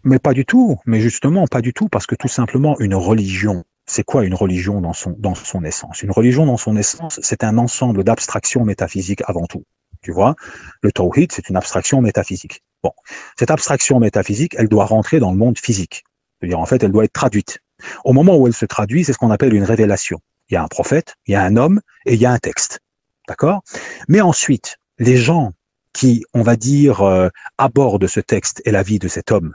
Mais pas du tout, mais justement pas du tout, parce que tout simplement une religion, c'est quoi une religion dans son essence? Une religion dans son essence, c'est un ensemble d'abstractions métaphysiques avant tout. Tu vois, le tawhid, c'est une abstraction métaphysique. Bon, cette abstraction métaphysique, elle doit rentrer dans le monde physique. C'est-à-dire, en fait, elle doit être traduite. Au moment où elle se traduit, c'est ce qu'on appelle une révélation. Il y a un prophète, il y a un homme et il y a un texte. D'accord? Mais ensuite, les gens qui, on va dire, abordent ce texte et la vie de cet homme,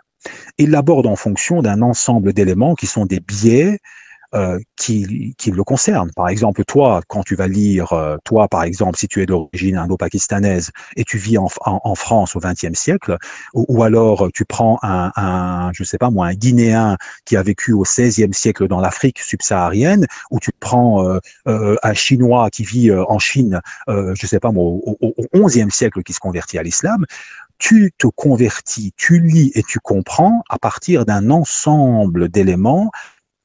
il l'aborde en fonction d'un ensemble d'éléments qui sont des biais qui le concernent. Par exemple, toi, quand tu vas lire, toi, par exemple, si tu es d'origine indo-pakistanaise et tu vis en France au XXe siècle, ou alors tu prends je sais pas moi, un Guinéen qui a vécu au XVIe siècle dans l'Afrique subsaharienne, ou tu prends un Chinois qui vit en Chine, je sais pas moi, au XIe siècle qui se convertit à l'islam, tu te convertis, tu lis et tu comprends à partir d'un ensemble d'éléments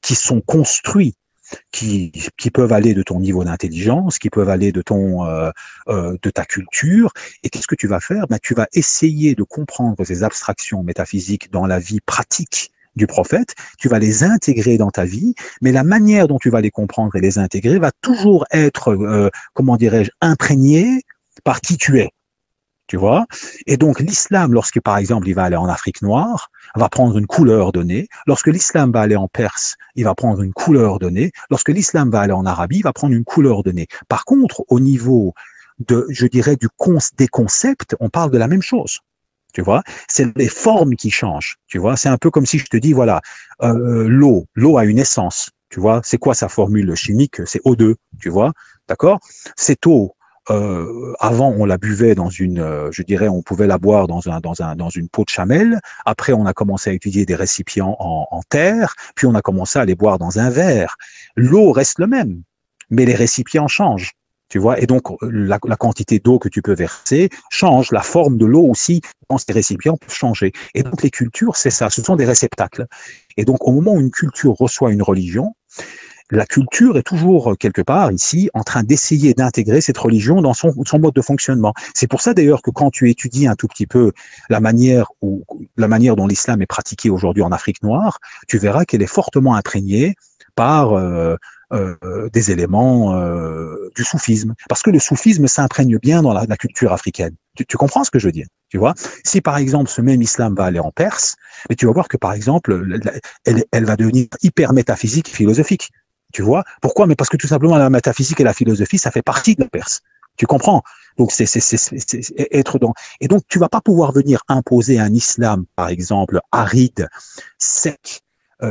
qui sont construits, qui peuvent aller de ton niveau d'intelligence, qui peuvent aller de ta culture. Et qu'est-ce que tu vas faire? Ben, tu vas essayer de comprendre ces abstractions métaphysiques dans la vie pratique du prophète, tu vas les intégrer dans ta vie, mais la manière dont tu vas les comprendre et les intégrer va toujours être, comment dirais-je, imprégnée par qui tu es. Tu vois? Et donc, l'islam, lorsque, par exemple, il va aller en Afrique noire, va prendre une couleur donnée. Lorsque l'islam va aller en Perse, il va prendre une couleur donnée. Lorsque l'islam va aller en Arabie, il va prendre une couleur donnée. Par contre, au niveau je dirais, des concepts, on parle de la même chose. Tu vois? C'est les formes qui changent. Tu vois? C'est un peu comme si je te dis, voilà, l'eau a une essence. Tu vois? C'est quoi sa formule chimique? C'est O2. Tu vois? D'accord? Cette eau, avant, on la buvait je dirais, on pouvait la boire dans une peau de chamel. Après, on a commencé à utiliser des récipients en terre, puis on a commencé à les boire dans un verre. L'eau reste le même, mais les récipients changent. Tu vois, et donc la quantité d'eau que tu peux verser change, la forme de l'eau aussi dans ces récipients peut changer. Et donc les cultures, c'est ça, ce sont des réceptacles. Et donc au moment où une culture reçoit une religion, la culture est toujours quelque part ici en train d'essayer d'intégrer cette religion dans son mode de fonctionnement. C'est pour ça d'ailleurs que quand tu étudies un tout petit peu la manière dont l'islam est pratiqué aujourd'hui en Afrique noire, tu verras qu'elle est fortement imprégnée par des éléments du soufisme. Parce que le soufisme s'imprègne bien dans la culture africaine. Tu comprends ce que je veux dire? Tu vois? Si par exemple ce même islam va aller en Perse, mais tu vas voir que par exemple, elle va devenir hyper métaphysique et philosophique. Tu vois? Pourquoi? Mais parce que tout simplement la métaphysique et la philosophie, ça fait partie de la Perse. Tu comprends? Donc c'est être dans. Et donc tu vas pas pouvoir venir imposer un islam, par exemple, aride, sec,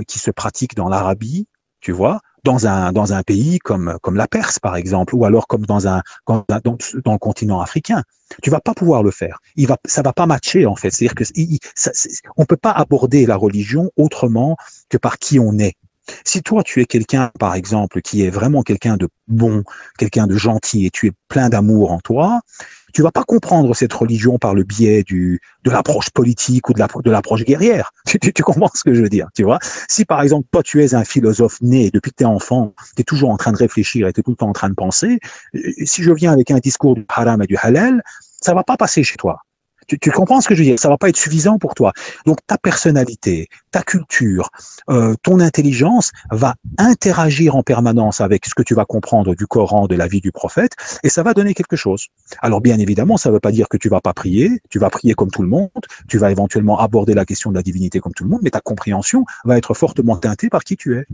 qui se pratique dans l'Arabie, tu vois, dans un pays comme la Perse, par exemple, ou alors comme dans le continent africain. Tu vas pas pouvoir le faire. Ça va pas matcher, en fait. C'est-à-dire que on peut pas aborder la religion autrement que par qui on est. Si toi, tu es quelqu'un, par exemple, qui est vraiment quelqu'un de bon, quelqu'un de gentil, et tu es plein d'amour en toi, tu vas pas comprendre cette religion par le biais de l'approche politique ou de l'approche guerrière. Tu comprends ce que je veux dire, tu vois? Si, par exemple, toi, tu es un philosophe né depuis que tu es enfant, tu es toujours en train de réfléchir et tu es tout le temps en train de penser, si je viens avec un discours du haram et du halal, ça va pas passer chez toi. Tu comprends ce que je veux dire? Ça va pas être suffisant pour toi. Donc ta personnalité, ta culture, ton intelligence va interagir en permanence avec ce que tu vas comprendre du Coran, de la vie du prophète, et ça va donner quelque chose. Alors bien évidemment, ça ne veut pas dire que tu vas pas prier, tu vas prier comme tout le monde, tu vas éventuellement aborder la question de la divinité comme tout le monde, mais ta compréhension va être fortement teintée par qui tu es.